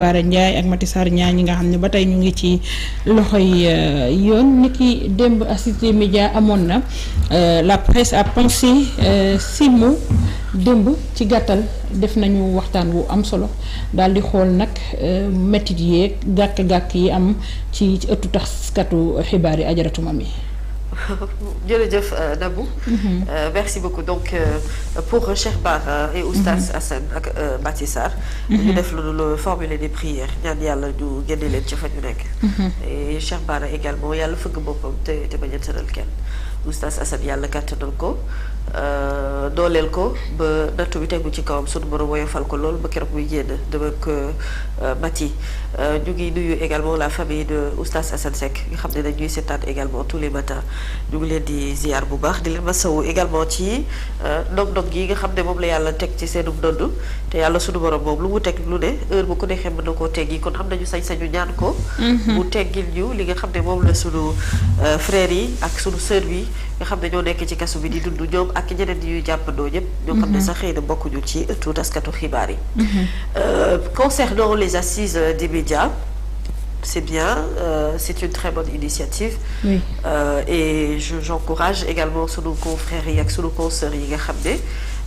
Bara Ndiaye ak Mati Sarr ñaar ñi nga xam ne ba tey ñu ngi ci loxoy yoon ni ki démb Assise Média amoon na la presse a pensé 6 mots démb ci gàttal def nañu waxtaan wu am solo daal di xool nag métit yeeg gàkk-gàkk yi am ci ëttu taskatu xibaar yi Ajaratu Mami. jërëjëf Nabou. Merci beaucoup donc pour Cheikh Bara et Oustaz Assane ak Mati Sarr. ñu def lu formuler des prières ñaan yàlla ñu génne leen ci fa ñu nekk. et Cheikh Bara également yàlla fëgg boppam te bañ a tëral kenn Oustaz Assane yàlla kàttanal ko dooleel ko ba nattu bi tegu ci kawam sunu borom woyofal ko lool ba keroog muy génn de même que Mati. ñu ngi nuyu également la famille de Oustaz Assane Seck nga xam ne dañuy seetaan également tous les matins ñu ngi leen di ziar bu baax di leen masawu également ci ndog-ndog yi nga xam ne moom la yàlla teg ci seenum ndodd te yàlla sunu borom moom lu mu teg lu ne heure bu ko neexee mën na koo teggi kon am nañu sañ-sañu ñaan ko. mu teggil ñu li nga xam ne moom la sunu frères yi ak sunu sœur yi nga xam ne ñoo nekk ci kasu bi di dund ñoom ak ñeneen ñuy jàppandoo ñëpp. ñoo xam ne sax xëy na bokkuñu ci ëttu taskatu xibaar yi. Concernant les assises des médias, c'est bien, c'est une très bonne initiative. Oui. Et j'encourage également sunu confrères yi ak sunu consoeurs yi nga xam ne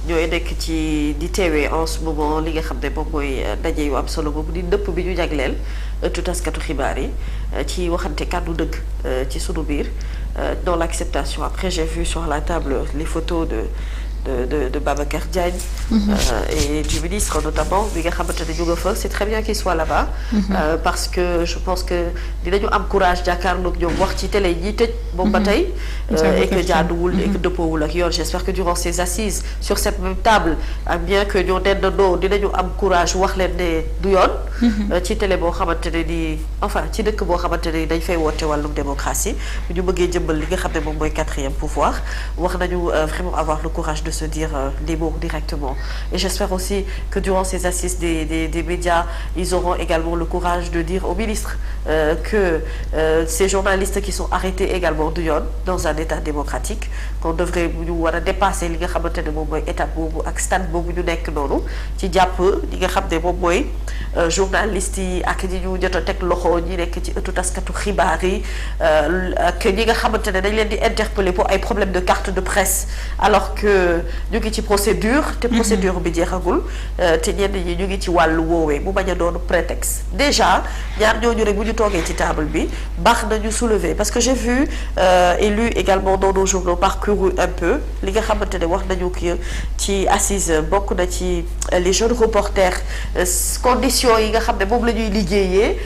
ñooy nekk ci di teewee en ce moment li nga xam ne moom mooy ndaje yu am solo boobu di ndëpp bi ñu jagleel ëttu taskatu xibaar yi ci waxante kàddu dëgg ci sunu biir dans l'acceptation. Après j'ai vu sur la table les photos de Babacar Diagne et du ministre notamment bi nga xamante ne ñu nga fa c'est très bien qu'il soit là-bas parce que je pense que dinañu am courage jàkkaarloog ñoom wax ci télé yi tëj boobu ba tey et que jaaduwul et que dëppoowul ak yoon. J'espère que durant ces assises sur cette même table bien que ñoo dendandoo dinañu am courage wax leen ne du yoon ci télé boo xamante ne ni enfin ci dëkk boo xamante ne dañ fay woote wàllum démocratie ñu bëggee jëmbal li nga xam ne moom mooy 4e pouvoir wax nañu vraiment avoir le courage de se dire les mots directement. Et j'espère aussi que durant ces assises des médias, ils auront également le courage de dire au ministre que ces journalistes qui sont arrêtés également du yoon dans un état démocratique, qu'on devrait ñu war a dépasser li nga xamante ne moom mooy étape boobu ak stade boobu ñu nekk noonu ci jàpp li nga xam ne moom mooy journalistes yi ak ñi ñu jot a teg loxo ñi nekk ci ëttu taskatu xibaar yi ak ñi nga xamante ne dañ leen di interpeller pour ay problèmes de carte de presse alors que ñu ngi ci procédure te procédure bi jeexagul te ñenn ñi ñu ngi ci wàllu woowee mu bañ a doon prétexte déjà ñaar ñooñu rek bu ñu toogee ci table bi baax nañu soulever parce que j'ai vu et lu également dans nos journaux parcouru un peu li nga xamante ne wax nañu ki ci assise bokk na ci les jeunes reporters conditions yi nga xam ne moom la ñuy liggéeyee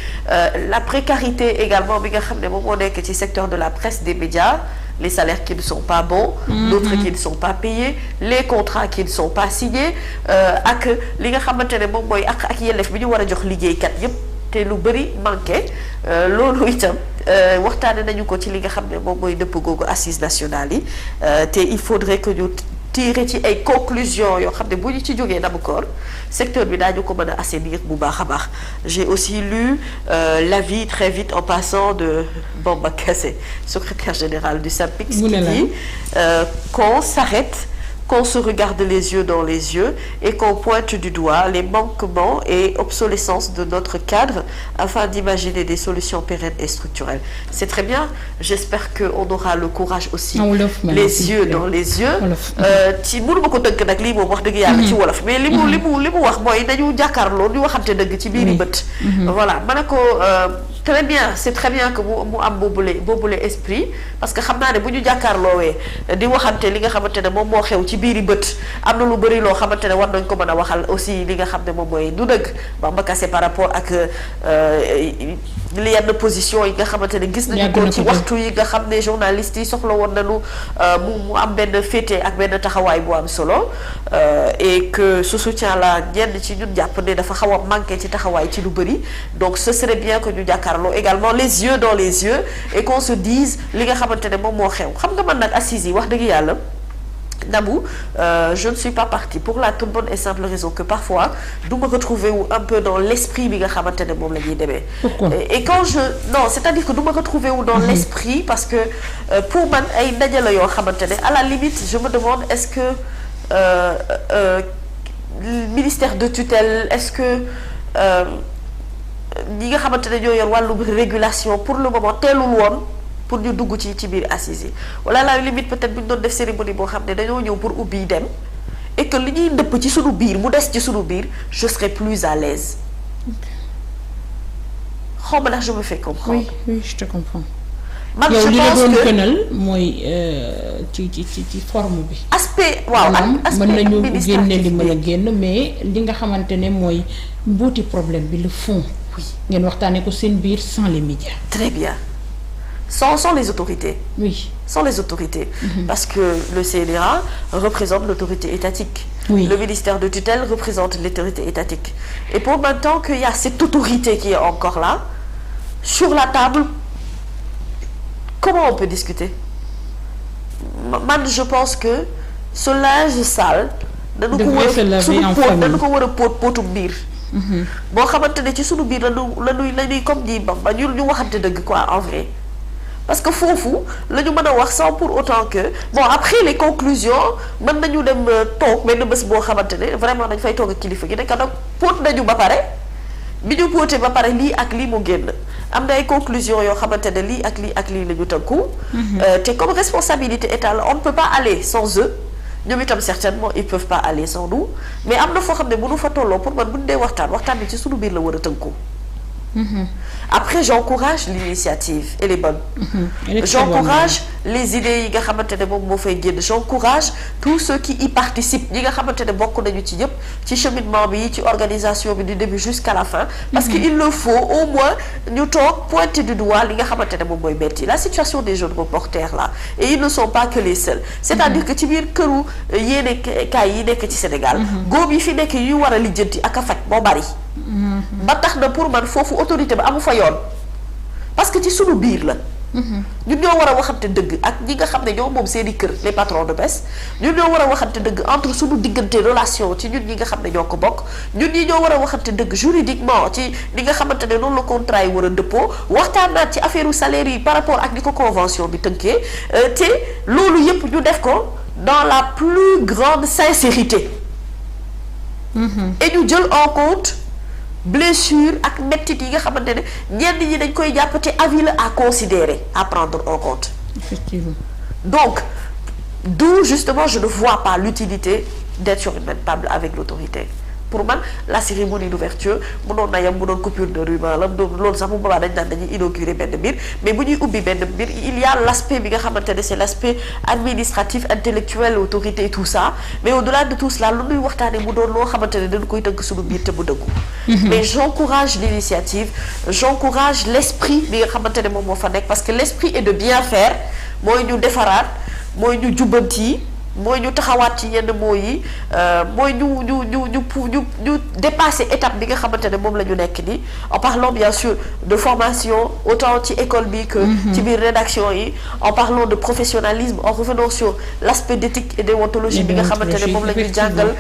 la précarité également bi nga xam ne moom moo nekk ci secteur de la presse des médias, les salaires qui ne sont pas bons, d'autres qui ne sont pas payés, les contrats qui ne sont pas signés ak li nga xamante ne moom mooy ak yelleef bi ñu war a jox liggéeykat yépp te lu bari manqué loolu itam waxtaane nañu ko ci li nga xam ne moom mooy dëpp googu assises nationales yi te il faudrait que ñu tirer ci ay conclusions yoo xam ne bu ñu ci jógee d'abord secteur bi daañu ko mën a assainir bu baax a baax. J'ai aussi lu l'avis très vite en passant de Bamba Kassé, secrétaire général du SYNPICS, qui dit qu'on s'arrête, qu'on se regarde les yeux dans les yeux et qu'on pointe du doigt les manquements et obsolescences de notre cadre afin d'imaginer des solutions pérennes et structurelles. C'est très bien. J'espère qu'on aura le courage aussi les yeux dans les yeux ci mënu ma ko tënk nag lii moom wax dëgg yàlla ci wolof mais li mu wax mooy nañu jàkkaarloo ñu waxante dëgg ci biiri bët voilà ma ne ko très bien, c'est très bien que mu am boobule esprit parce que xam naa ne bu ñu jàkkaarloowee di waxante li nga xamante ne moom moo xew ci biiri bët am na lu bëri loo xamante ne war nañ ko mën a waxal aussi li nga xam ne moom mooy du dëgg Bamba Kassé par rapport ak li yenn position yi nga xamante ne gis nañu ko ci waxtu yi nga xam ne journalistes yi soxla woon nañu mu am benn féete ak benn taxawaay bu am solo et que ce soutien là ñenn ci ñun jàpp ne dafa xaw a manqué ci taxawaay ci lu bëri donc ce serait bien que ñu jàkkaarloo également les yeux dans les yeux et qu'on se dise li nga xamante ne moom moo xew xam nga man nag assises yi wax dëgg yàlla Nabou, je ne suis pas partie pour la toute bonne et simple raison que parfois du ma retrouver wu un peu dans l'esprit bi nga xamante ne moom la ñuy demee. Et quand non c'est-à-dire que du ma retrouver wu dans l'esprit parce que pour man ay ndaje la yoo xamante ne à la limite je me demande est-ce que ministère de tutelle est-ce que ñi nga xamante ne ñoo yor wàllu régulation pour le moment teelul woon pour ñu dugg ci biir assises yi wala la limite peut-être bu ñu doon def cérémonie boo xam ne dañoo ñëw pour ubbi dem et que li ñuy ndëpp ci sunu biir mu des ci sunu biir je serai plus à l'aise xaw ma ndax je me fais comprendre. Oui, je te comprends. man yow je li la pense doon que gënal mooy ci forme bi. aspect waaw aspect mën nañu génne li administratif mën a génn mais li nga xamante ne mooy mbuuti problème bi le fond. oui ngeen waxtaanee ko seen biir sans les médias. très bien sans les autorités. oui. Sans les autorités. Parce que le CNRA représente l'autorité étatique. Oui. Le ministère de tutelle représente l'autorité étatique. Et pour maintenant qu'il y a cette autorité qui est encore là, sur la table, comment on peut discuter? Man, je pense que ce linge sale dañu ko war a póotum biir. boo xamante ne ci sunu biir lañuy comme di ba ñu waxante dëgg quoi en vrai. Parce que foofu la ñu mën a wax sans pour autant que bon après les conclusions mën nañu dem toog benn bés boo xamante ne vraiment dañ fay toog ak kilifa gi nekk nag póot nañu ba pare bi ñu póotee ba pare lii ak lii mu génn am na ay conclusions yoo xamante ne lii ak lii la ñu tënku. te comme responsabilité état la on ne peut pas aller sans eux ñoom itam certainement ils peuvent pas aller sans nous mais am na foo xam ne bu ñu fa tolloo pour man bu ñu dee waxtaan bi ci sunu biir la war a tënku. Après j'encourage l'initiative elle est bonne. J'encourage les idées yi nga xamante ne moom moo fay génn j'encourage tous ceux qui y participent ñi nga xamante ne bokk nañu ci ñëpp ci cheminement bi ci organisation bi du début jusqu'à la fin parce que il le faut au moins ñu toog pointer du doigt li nga xamante ne moom mooy metti la situation des jeunes reporters là et ils ne sont pas que les seuls c'est-à-dire que ci biir këru yéene kaay yi nekk ci Sénégal góob yi fi nekk yu war a lijjanti ak a faj moo bari ba tax na pour man foofu autorité ba amu fa yoon parce que ci sunu biir la ñun ñoo war a waxante dëgg ak ñi nga xam ne ñoo moom seeni kër les patrons de presse ñun ñoo war a waxante dëgg entre sunu diggante relation ci ñun ñi nga xam ne ñoo ko bokk ñun ñi ñoo war a waxante dëgg juridiquement ci li nga xamante ne noonu la contrat yi war a dëppoo waxtaanaat ci affaire salaire yi par rapport ak ni ko convention bi tënkee te loolu yépp ñu def ko dans la plus grande sincérité et ñu jël en compte blessure ak mettit yi nga xamante ne ñenn ñi dañ koy jàppate avis la à considérer à prendre en compte. Effectivement. Donc d'où justement je ne vois pas l'utilité d'être sur une même table avec l'autorité. Pour man la cérémonie d'ouverture mënoon na yem mu doon coupure de ruban la loolu sax bu boobaa dañ naan dañuy inaugurer benn mbir mais bu ñuy ubbi benn mbir il y a l'aspect bi nga xamante ne c'est l'aspect administratif intellectuel autorité et tout ça mais au-delà de tout cela lu ñuy waxtaanee mu doon loo xamante ne dañu koy tënk suñu biir te mu dëggu. Mais j'encourage l'initiative j'encourage l'esprit bi nga xamante ne moom moo fa nekk parce que l'esprit est de bien faire mooy ñu defaraat mooy ñu jubbanti. mooy ñu taxawaat ci yenn mots yi mooy ñu dépasser étape bi nga xamante ne moom la ñu nekk nii en parlant bien sûr de formation autant ci école bi que ci biir rédaction yi en parlant de professionnalisme en revenant sur l'aspect d'éthique et déontologie bi nga xamante ne moom la ñu jàngal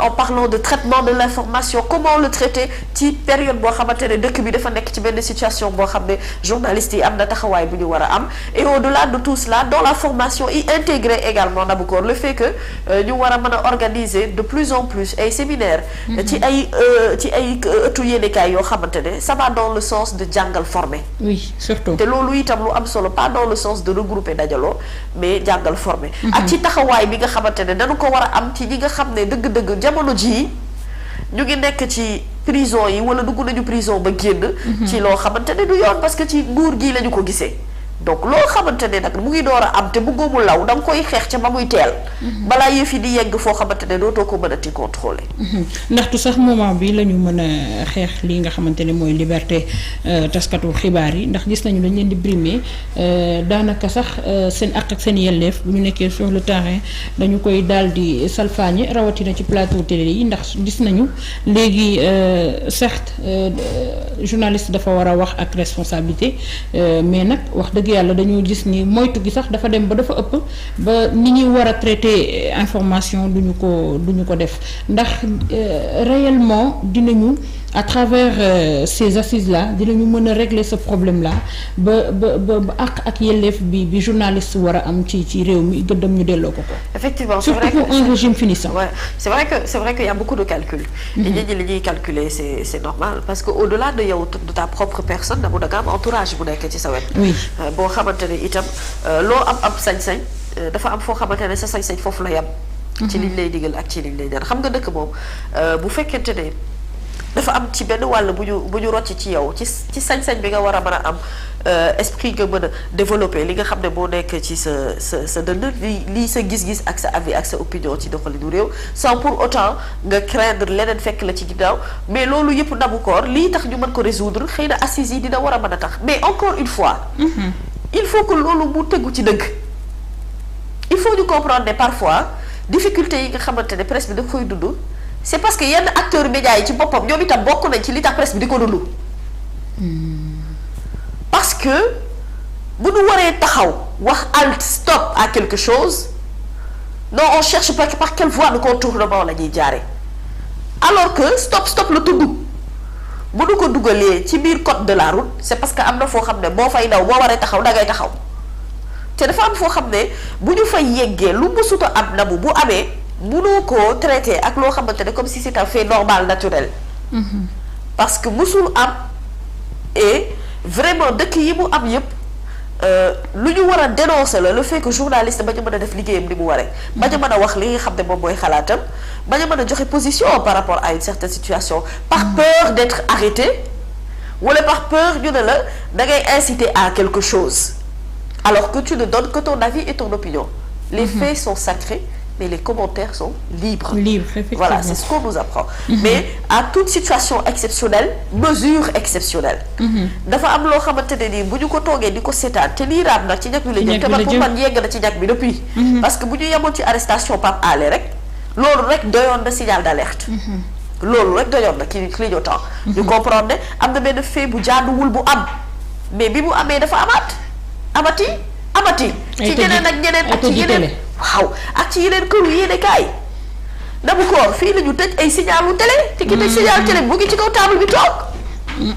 en parlant de traitement de l'information comment le traiter ci période boo xamante ne dëkk bi dafa nekk ci benn situation boo xam ne journalistes yi am na taxawaay bu ñu war a am et au-delà de tout cela dans la formation y intégrer également Naboucor le fait que ñu war a mën a organiser de plus en plus ay séminaires ci ay ëttu yéenekaay yoo xamante ne ça va dans le sens de jàngal former oui surtout te loolu itam lu am solo pas dans le sens de regrouper dajaloo mais jàngal former ak ci taxawaay bi nga xamante ne dañu ko war a am ci ñi nga xam ne dëgg-dëgg jamono jii ñu ngi nekk ci prison yi wala dugg nañu prison ba génn ci loo xamante ne du yoon parce que ci nguur gii la ñu ko gisee donc loo xamante ne nag mu ngi door a am te bëggoo mu law da nga koy xeex ca ba muy teel. balaa yëf yi di yegg foo xamante ne dootoo ko mën a ti contrôler. ndaxtu sax moment bi la ñu mën a xeex lii nga xamante ne mooy liberté taskatu xibaar yi ndax gis nañu dañ leen di brimer daanaka sax seen àq ak seen yelleef bu ñu nekkee sur le terrain dañu koy daal di salfaañe rawatina ci plateau télé yi ndax gis nañu léegi certes journaliste dafa war a wax ak responsabilité mais nag wax dëgg yàlla dañoo gis ni moytu gi sax dafa dem ba dafa ëpp ba ni ñuy war a traiter information duñu ko def ndax réellement dinañu à travers ces assises là dinañu mën a régler ce problème là ba ak yelleef bi journaliste war a am ci réew mi gëddam ñu delloo ko. effectivement c'est vrai surtout pour un régime finissant. Ouais, c'est vrai que y a beaucoup de calculs. nit ñi li ñuy calculer c'est normal parce que au-delà de yow de ta propre personne da nga am entourage bu nekk ci sa wet. oui boo xamante ne itam loo am sañ-sañ dafa am foo xamante ne sa sañ-sañ foofu la yam. ci liñ lay digal ak ci liñ lay ñaan xam nga dëkk moom bu fekkente ne. dafa am ci benn wàll bu ñu rocc ci yow ci sañ-sañ bi nga war a mën a am esprit nga mën a développer li nga xam ne moo nekk ci sa dënn lii sa gis-gis ak sa avis ak sa opinion ci doxalinu réew sans pour autant nga craindre leneen fekk la ci ginnaaw mais loolu yëpp nabu koor lii tax ñu mën ko résoudre xëy na assises yi dina war a mën a tax mais encore une fois il faut que loolu mu tegu ci dëgg il faut ñu comprendre ne parfois difficulté yi nga xamante ne presse bi da koy dund c'est parce que yenn acteurs médias yi ci boppam ñoom itam bokk nañ ci li tax presse bi di ko dund parce que bu ñu waree taxaw wax halt stop à quelque chose non on cherche par quelle voie de contournement la ñuy jaare alors que stop la tudd bu ñu ko dugalee ci biir code de la route c'est parce que am na foo xam ne boo fay daw boo waree taxaw da ngay taxaw te dafa am foo xam ne bu ñu fay yeggee lu mësuta am na bu amee mënoo ko traité ak loo xamante ne comme si c'est un fait normal naturel. parce que mësul am et vraiment dëkk yi mu am yëpp lu ñu war a dénoncer la le fait que journaliste ba ñu mën a def liggéeyam ni mu waree. ba ñu mën a wax li nga xam ne moom mooy xalaatam ba ñu mën a joxe position par rapport à une certaine situation par peur d'être arrêté wala par peur ñu ne la da ngay inciter à quelque chose alors que tu ne donnes que ton avis et ton opinion. les faits sont sacrés. mais les commentaires sont libres. Effectivement. Voilà, c'est ce qu'on nous apprend. Mais à toute situation exceptionnelle, mesure exceptionnelle. dafa am loo xamante ne nii bu ñu ko toogee di ko seetaan te lii raam nag ci ñàkk bi la jëm te man pour man yegg na ci ñàkk bi depuis. parce que bu ñu yemoon ci arrestation Pape Alé rek loolu rek doyoon na signal d'alerte. loolu rek doyoon na ki clignotant. ñu comprendre ne am na benn fait bu jaaduwul bu am mais bi mu amee dafa amati. ci ñeneen ak ñeneen ak ci yeneen. waaw ak ci yeneen këru yéene kaay na bu koor fii la ñu tëj ay signalu télé te ki tëj signal télé mu ngi ci kaw table bi toog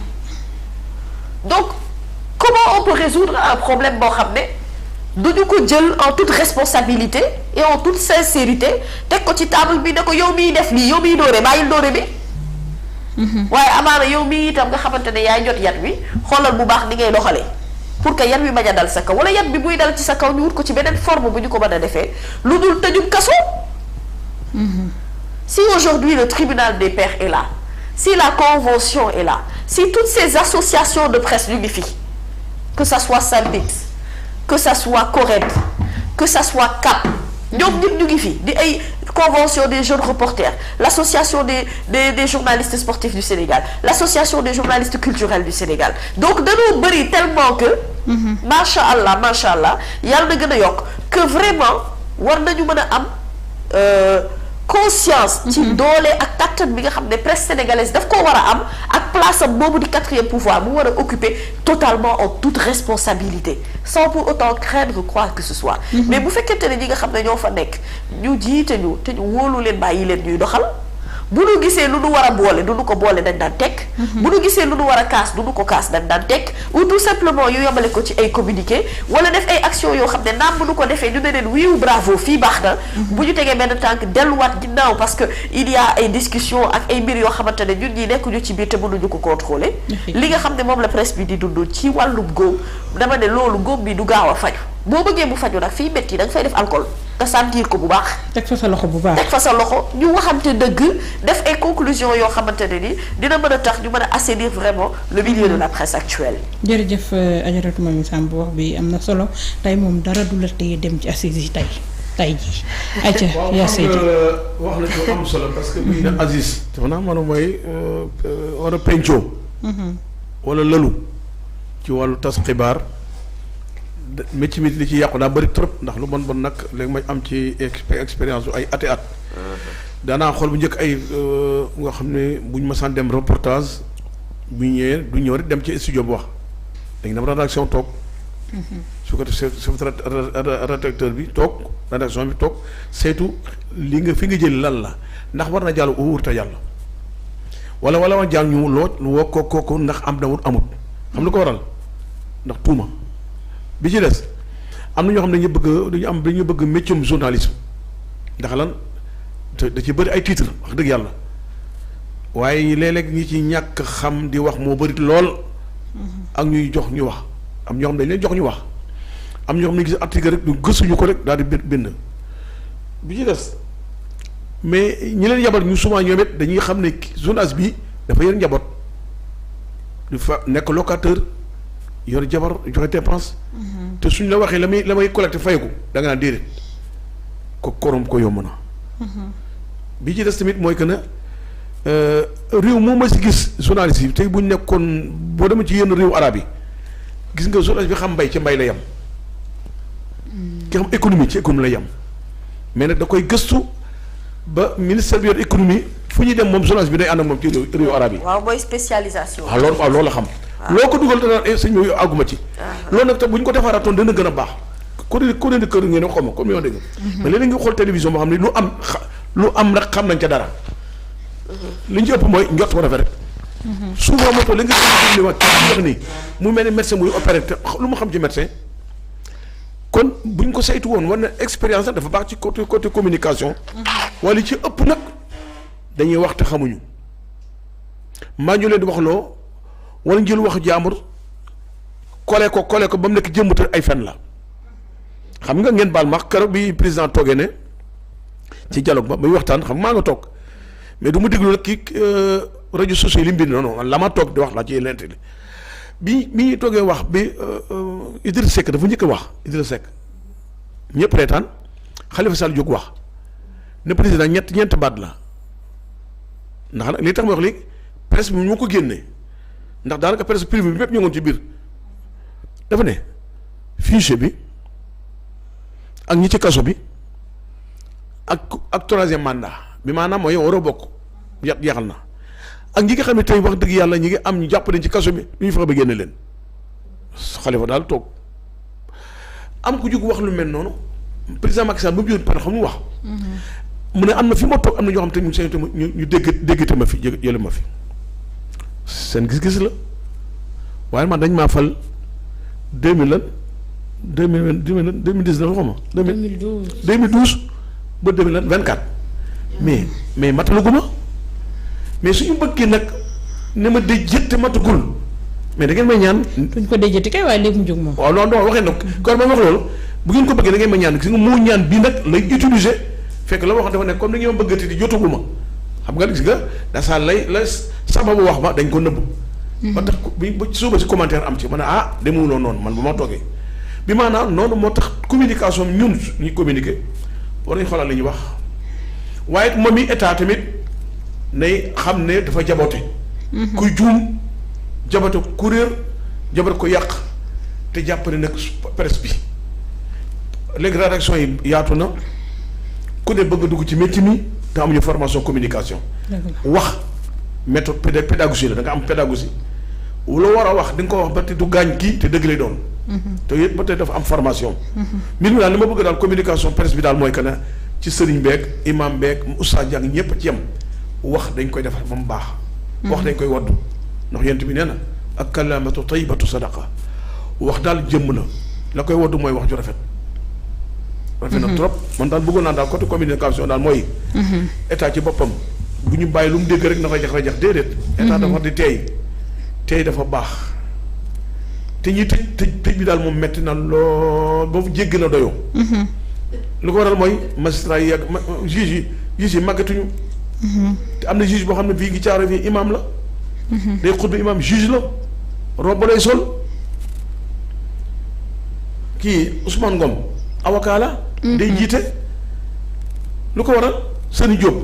donc comment on peut résoudre un problème boo xam ne duñu ko jël en toute responsabilité et en toute sincérité teg ko ci table bi ne ko yow miy def lii yow miy dóore bàyyil dóore bi waaye amaana yow mii itam nga xamante ne yaay jot yat wi xoolal bu baax ni ngay doxalee pour que yat bi bañ a dal sa kaw wala yat bi buy dal ci sa kaw ñu wut ko ci beneen forme bu ñu ko mën a defee lu dul tëjum kaso. Si aujourd'hui le tribunal des pairs est là si la convention est là si toutes ces associations de presse ñu ngi fi que ça soit SYNPICS que ça soit CORED que ça soit CAP ñoom ñëpp ñu ngi fi di ay convention des jeunes reporters l'association des journalistes sportifs du Sénégal l'association des journalistes culturels du Sénégal donc dañoo bëri tellement que macha allah yàlla na gën a yokk que vraiment war nañu mën a am conscience ci doole ak kattan bi nga xam ne presse sénégalaise daf ko war a am ak place am boobu di quatrième pouvoir mu war a occuper totalement en toute responsabilité sans pour autant craindre quoi que ce soit mais bu fekkente ne ñi nga xam ne ñoo fa nekk ñu jiite ñu te ñu wóolu leen bàyyi leen ñuy doxal bu nu gisee lu nu war a boole du nu ko boole dañ daan teg bu nu gisee lu nu war a kaas du nu ko kaas dañ daan teg ou tout simplement yu yemale ko ci ay communiqué wala def ay action yoo xam ne naam bu nu ko defee ñu ne leen wiiw bravo fii baax na bu ñu tegee benn tànk delluwaat ginnaaw parce que il y a ay discussion ak ay mbir yoo xamante ne ñun ñi nekkuñu ci biir te mënuñu ko contrôler li nga xam ne moom la presse bi di dund ci wàllum góom dama ne loolu góom bi du gaaw a faju boo bëggee mu faju nag fii métti da nga fay def alcool nga sentir ko bu baax. teg fa sa loxo bu baax teg fa sa loxo ñu waxante dëgg def ay conclusions yoo xamante ne ni dina mën a tax ñu mën a assainir vraiment le milieu de la presse actuelle. jërëjëf Adjaratou Mamy Samb wax bi am na solo tey moom dara du la tey dem ci assises yi tey jii. ayca yaa Seydi wax na ci am solo parce que bu ñu ne Aziz. dafa naa mën a mooy war a pencoo. wala lëlu ci wàllu tas xibaar. métier mi li ci yàqu daa bëri trop ndax lu bon nag léegi may am ci expérience ay ati at daanaa xool bu njëkk ay nga xam ne buñ mësaan dem reportage bu ñëwee du ñëw rek dem ci studio bu wax dañu dem rédaction toog su ko defee chef rédacteur bi toog rédaction bi toog saytu li nga fi nga jël lan la ndax war na jàll wóor te yàlla wala ma jàng ñu woo ko ndax am na amut xam lu ko waral ndax tuuma bi ci des am na ñoo xam ne dañu bëgg métier journalisme ndax lan da ci bëri ay titre wax dëgg yàlla waaye léeg-léeg ñi ci ñàkk xam di wax moo bëri lool ak ñuy jox ñu wax am ñoo xam ne dañ leen jox ñu wax am ñoo xam ne gis article rek du gëstuñu ko rek daal di bind bi ci des mais ñi leen yabal ñu souvent ñoom it dañuy xam ne journaliste bi dafa yor njaboot du fa nekk locateur yor jabar joxe dépense te suñ la waxee la may collecté fayeku da nga naan déedéet ko korom ko yomb na bi ci des tamit mooy que ne réew moo ma si gis journaliste yi tey bu ñu nekkoon boo demee ci yenn réew arab yi gis nga journaliste bi xam mbay ci mbay la yem ki xam économie ci économie la yem mais nag da koy gëstu ba ministère bi yor économie fu ñuy dem moom journaliste bi day ànd ak moom ci réew arab yi. waaw mooy spécialisation. waaw loolu la xam. loo ko dugal dana sëñ bi àgguma ci. loolu nag te bu ñu ko defaaratoon dana gën a baax. ku ne kër ngeen xaw ma comme yow dégg nga. mais léeg-léeg nga xool télévision boo xam ne lu am rek xam nañ ca dara. li ñu ci ëpp mooy njot war a rek. souvent moo tax li nga gën a wax nii mu mel ni médecin muy opéré te lu mu xam ci médecin. kon bu ñu ko saytu woon war na expérience dafa baax ci côté communication. wala li ci ëpp nag dañuy wax te xamuñu. maa ñu leen di wax loo wala njël wax jaambur kole ko ba mu nekk jëmbute ay fen la. xam nga ngeen baal ma keroog bi président toogee ne ci dialogue ba muy waxtaan xam maa nga toog mais du ma déglu rek kii rajo sociaux yi li mu bind non la ma toog di wax laa ci lente li bi ñuy toogee wax bi Idriss Seck dafa njëkk a wax Idriss Seck ñëpp reetaan Khalifa Sall jóg wax ne président ñeent baat la ndax nag li tax ma wax léegi presse bi moo ko génnee ndax daanaka presse privée bi bépp ñoo ngoon ci biir dafa ne fichier bi ak ñi ci kaso bi ak troisième mandat bi maanaam mooy yow waroo bokk jeexal na ak ñi nga xam ne tey wax dëgg yàlla ñi ngi am ñu jàpp nañ ci kaso bi lu ñu fexe ba génne leen Khalifa daal toog am ku jug wax lu mel noonu président Macky Sall ba mu jógee par xam mu wax. mu ne am na fi ma toog am na ñoo xam te ñu déggate ma fi jële ma fi seen gis-gis la waaye man dañ maa fal 2019 xaw ma. 2012 ba 2024. mais matalaguma mais suñu bëggee nag ne ma déjjët te matagul mais da ngeen may ñaan. duñ ko déjjati kay waaye léegi mu jóg moom. waaw non waxee nag kon ma wax loolu bu ngeen ko bëggee da ngeen may ñaan gis nga moo ñaan bii nag lay utiliser fekk la wax dafa nekk comme da ngeen ma bëggati di jotaguma xam nga gis nga dasaa la sababu wax ma dañ ko nëbb. ba tax ba suba si commentaire am ci ma ne demuloo noonu man bu ma toogee. bi maanaam noonu moo tax communication ñun ñuy communiquer war nañu xoolal li ñuy wax waaye moom mi état tamit nay xam ne dafa jaboote. kuy juum jaboote ku réer jaboote ko yàq te jàpp ne nag presse bi léegi rédaction yi yaatu na ku ne bëgg a dugg ci métier mi te amuñu formation communication. wax méthode pédagogie la da nga am pédagogie lu war a wax di nga ko wax ba te du gaañ kii te dëgg lay doon. te yëpp ba tey dafa am formation. mbir mi daal li ma bëgg daal communication presse bi daal mooy que ne ci sëriñ beeg imam beeg oustaz jàng ñëpp ci yem wax dañ koy defar ba mu baax. wax dañ koy waddu ndax yent bi nee na ak kalaamatu tayyibatu sadaqa wax daal jëmm la la koy waddu mooy wax ju rafet. rafet na trop man daal bëggoon naa daal côté communication daal mooy. état ci boppam bu ñu bàyyi lu mu dégg rek na rajax déedéet. état dafa di tey dafa baax. te ñuy tëj bi daal moom metti na lool boobu jéggi na doyoo. lu ko waral mooy magistrat yi yàgg juge yi màggatuñu. te am na juge boo xam ne fii gi caaro fii imam la. day xutba imam juge la robe lay sol kii Ousmane Ngom avocat la. day jiite lu ko waral Sëriñ Diop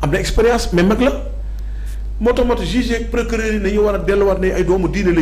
am na expérience mais mag la moo tax juge ak procureur yi nañu war a delluwaat ne ay doomu diine la